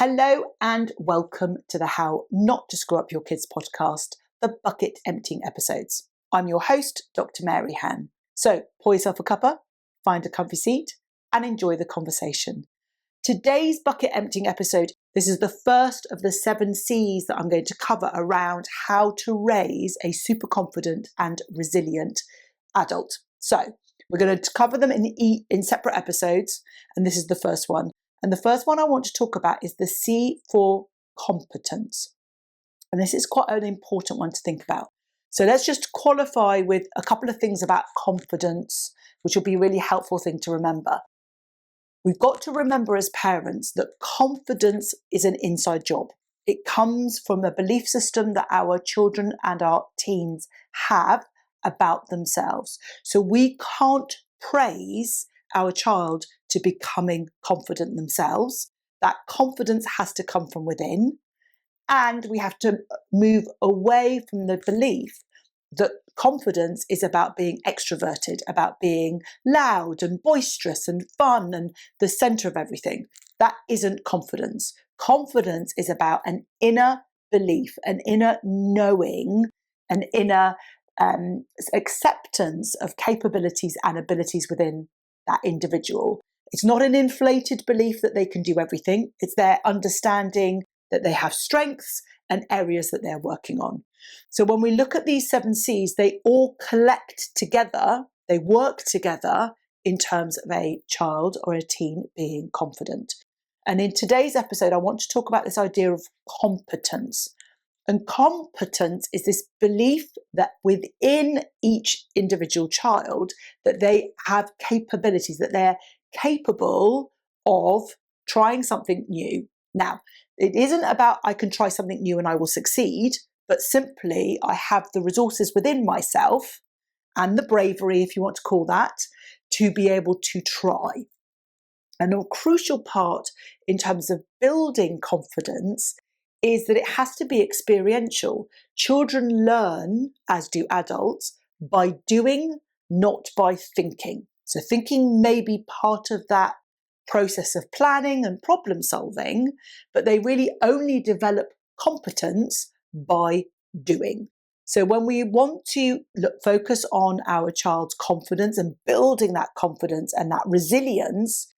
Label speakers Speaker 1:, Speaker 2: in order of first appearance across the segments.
Speaker 1: Hello and welcome to the How Not to Screw Up Your Kids podcast, the bucket emptying episodes. I'm your host, Dr. Mary Han. So pour yourself a cuppa, find a comfy seat and enjoy the conversation. Today's bucket emptying episode, this is the first of the 7 C's that I'm going to cover around how to raise a super confident and resilient adult. So we're going to cover them in separate episodes, and this is the first one. And the first one I want to talk about is the C for competence. And this is quite an important one to think about. So let's just qualify with a couple of things about confidence, which will be a really helpful thing to remember. We've got to remember as parents that confidence is an inside job. It comes from a belief system that our children and our teens have about themselves. So we can't praise our child to becoming confident themselves. That confidence has to come from within, and we have to move away from the belief that confidence is about being extroverted, about being loud and boisterous and fun and the center of everything. That isn't confidence. Confidence is about an inner belief, an inner knowing, an inner acceptance of capabilities and abilities within that individual. It's not an inflated belief that they can do everything. It's their understanding that they have strengths and areas that they're working on. So when we look at these 7 C's, they all collect together, they work together in terms of a child or a teen being confident. And in today's episode, I want to talk about this idea of competence. And competence is this belief that within each individual child, that they have capabilities, that they're capable of trying something new. Now, it isn't about I can try something new and I will succeed, but simply I have the resources within myself and the bravery, if you want to call that, to be able to try. And a crucial part in terms of building confidence is that it has to be experiential. Children learn, as do adults, by doing, not by thinking. So thinking may be part of that process of planning and problem solving, but they really only develop competence by doing. So when we want to focus on our child's confidence and building that confidence and that resilience,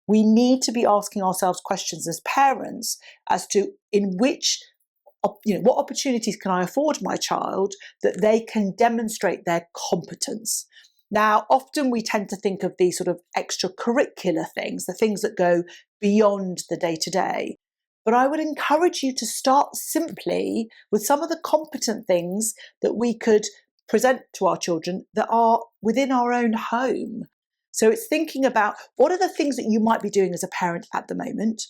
Speaker 1: we need to be asking ourselves questions as parents as to what opportunities can I afford my child that they can demonstrate their competence. Now, often we tend to think of these sort of extracurricular things, the things that go beyond the day-to-day. But I would encourage you to start simply with some of the competent things that we could present to our children that are within our own home. So it's thinking about what are the things that you might be doing as a parent at the moment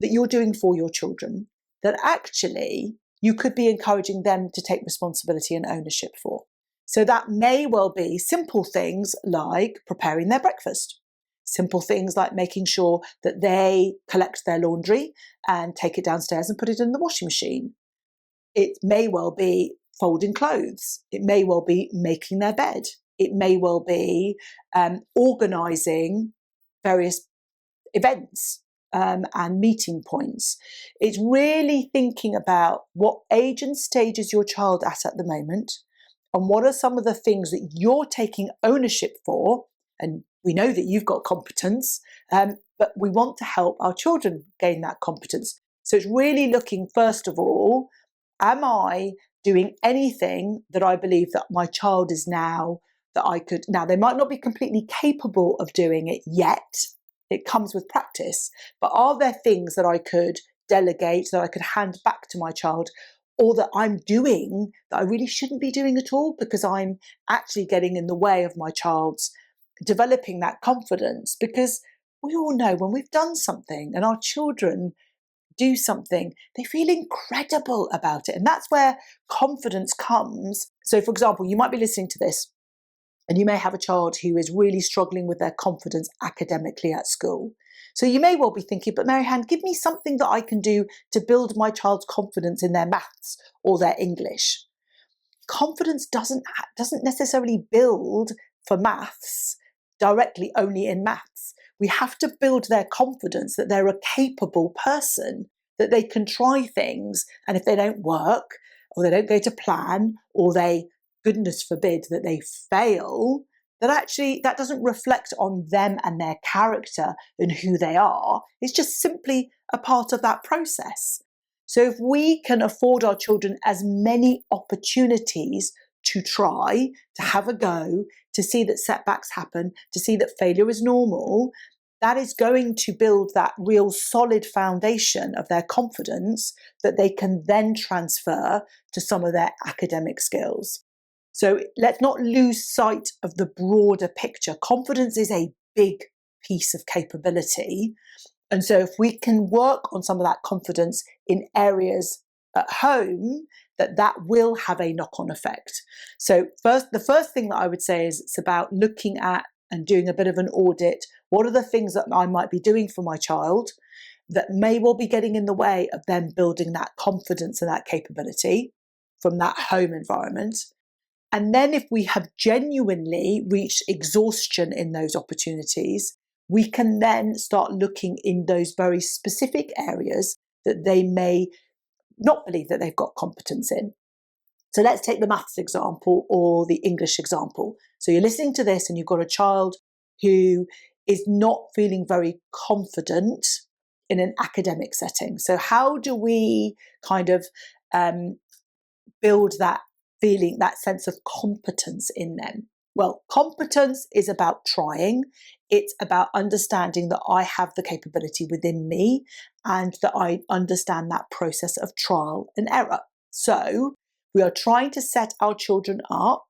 Speaker 1: that you're doing for your children that actually you could be encouraging them to take responsibility and ownership for. So that may well be simple things like preparing their breakfast, simple things like making sure that they collect their laundry and take it downstairs and put it in the washing machine. It may well be folding clothes. It may well be making their bed. It may well be organising various events and meeting points. It's really thinking about what age and stage is your child at the moment, and what are some of the things that you're taking ownership for. And we know that you've got competence, but we want to help our children gain that competence. So it's really looking, first of all, am I doing anything that I believe that my child is now that I could, now they might not be completely capable of doing it yet, it comes with practice, but are there things that I could delegate, that I could hand back to my child, or that I'm doing that I really shouldn't be doing at all because I'm actually getting in the way of my child's developing that confidence? Because we all know when we've done something and our children do something, they feel incredible about it. And that's where confidence comes. So for example, you might be listening to this and you may have a child who is really struggling with their confidence academically at school. So you may well be thinking, but Mary Han, give me something that I can do to build my child's confidence in their maths or their English. Confidence doesn't necessarily build for maths directly only in maths. We have to build their confidence that they're a capable person, that they can try things, and if they don't work, or they don't go to plan, or they, goodness forbid, that they fail, that actually that doesn't reflect on them and their character and who they are. It's just simply a part of that process. So if we can afford our children as many opportunities to try, to have a go, to see that setbacks happen, to see that failure is normal, that is going to build that real solid foundation of their confidence that they can then transfer to some of their academic skills. So let's not lose sight of the broader picture. Confidence is a big piece of capability. And so if we can work on some of that confidence in areas at home, that will have a knock-on effect. So the first thing that I would say is it's about looking at and doing a bit of an audit. What are the things that I might be doing for my child that may well be getting in the way of them building that confidence and that capability from that home environment? And then if we have genuinely reached exhaustion in those opportunities, we can then start looking in those very specific areas that they may not believe that they've got competence in. So let's take the maths example or the English example. So you're listening to this and you've got a child who is not feeling very confident in an academic setting. So how do we kind of build that feeling, that sense of competence in them? Well, competence is about trying. It's about understanding that I have the capability within me and that I understand that process of trial and error. So we are trying to set our children up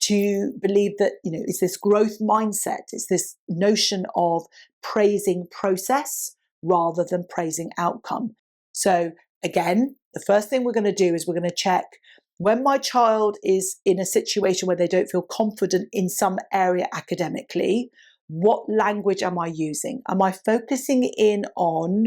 Speaker 1: to believe that, it's this growth mindset. It's this notion of praising process rather than praising outcome. So again, the first thing we're going to do is we're going to check when my child is in a situation where they don't feel confident in some area academically, what language am I using? Am I focusing in on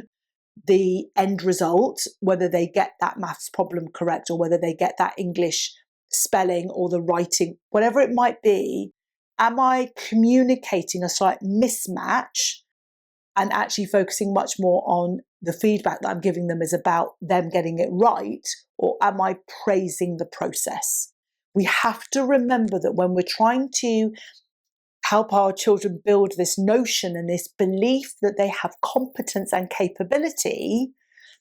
Speaker 1: the end result, whether they get that maths problem correct or whether they get that English spelling or the writing, whatever it might be? Am I communicating a slight mismatch and actually focusing much more on the feedback that I'm giving them is about them getting it right, or am I praising the process? We have to remember that when we're trying to help our children build this notion and this belief that they have competence and capability,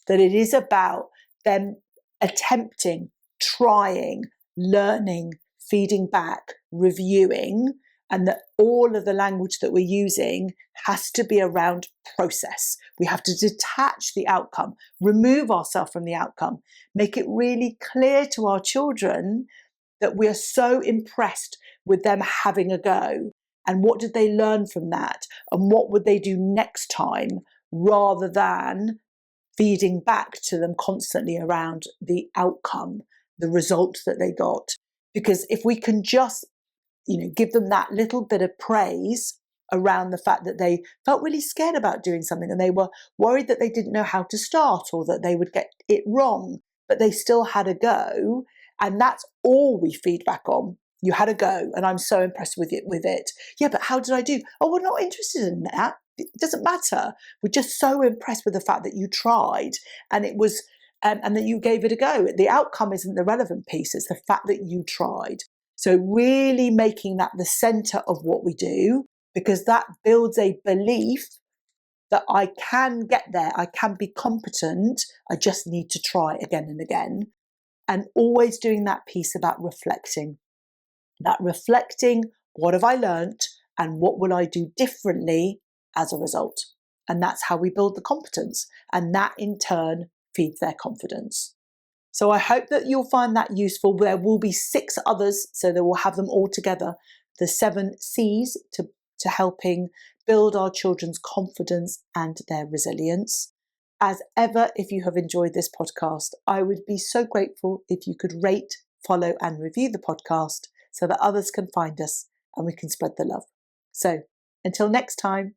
Speaker 1: that it is about them attempting, trying, learning, feeding back, reviewing, and that all of the language that we're using has to be around process. We have to detach the outcome, remove ourselves from the outcome, make it really clear to our children that we are so impressed with them having a go. And what did they learn from that? And what would they do next time, rather than feeding back to them constantly around the outcome, the result that they got. Because if we can just give them that little bit of praise around the fact that they felt really scared about doing something and they were worried that they didn't know how to start or that they would get it wrong, but they still had a go. And that's all we feed back on. You had a go and I'm so impressed with it. Yeah, but how did I do? Oh, we're not interested in that. It doesn't matter. We're just so impressed with the fact that you tried and it was, and that you gave it a go. The outcome isn't the relevant piece. It's the fact that you tried. So really making that the center of what we do, because that builds a belief that I can get there, I can be competent, I just need to try again and again. And always doing that piece about reflecting. What have I learnt and what will I do differently as a result? And that's how we build the competence. And that in turn feeds their confidence. So I hope that you'll find that useful. There will be 6 others, so that we'll have them all together. The 7 C's to helping build our children's confidence and their resilience. As ever, if you have enjoyed this podcast, I would be so grateful if you could rate, follow and review the podcast so that others can find us and we can spread the love. So until next time.